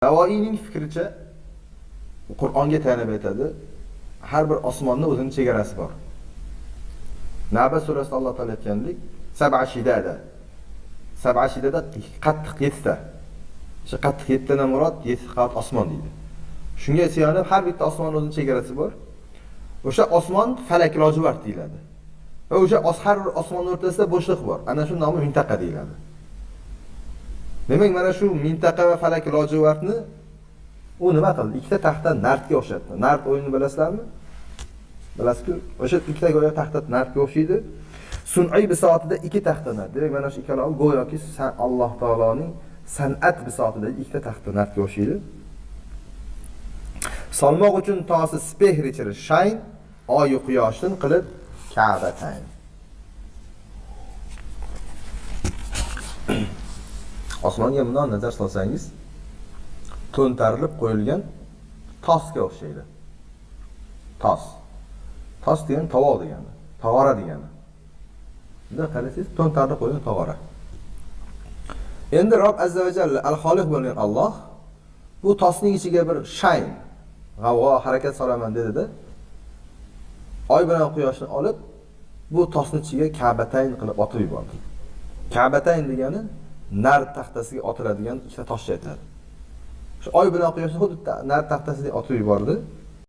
Navoiyning fikricha Qur'onga tayanib aytadi, har bir osmonning o'zining chegarasi bor. Naba surasida Alloh taolo aytgandek, sab'a shidada. Sab'a shidada qattiq 7 ta. O'sha qattiq 7 tadan murod 7 qavat osmon deydi. Shunga suyanib har bitta osmonning o'zining chegarasi bor. O'sha osmon falak lojivard deyiladi. Va o'sha har bir osmonning o'rtasida bo'shliq bor. Ana shu nomi mintaqa deyiladi. Demak, mana shu mintaqa va falak lojivardni u nima qildi? Ikkita taxta nardga o'xshatdi. Nard o'yinini bilasizlarmi? Bilasizku? O'sha ikkita go'yo taxta nardga o'xshaydi. Sun'iy bisotida 2 taxta nard. Demak, mana shu ikkalovi go'yoki Alloh taoloning san'at bisotida ikkita taxta nardga o'xshaydi. Solmoq uchun tosi speh richir shayn, oy quyoshdan qilib Ka'batayn. Osmonga bundan nazar solsangiz, to'ntarilib qo'yilgan tosga o'xshaydi. Tos. Tos degan tovoq degani, tog'ora degani. Bunda qarasangiz, to'ntarilib qo'yilgan tog'ora. Endi Robb azza va jalla al-Xoliq bo'lgan Alloh bu tosning ichiga bir shayn, g'avg'o harakat solaman dedi-da, oy bilan quyoshni olib, bu tosning ichiga Ka'batayn qilib otib yubordi. Ka'batayn degani nard taxtasiga otiladigan ikkita toshcha aytiladi. Shu oy bilan quyoshni xuddi nard taxtasiga otib yubordi.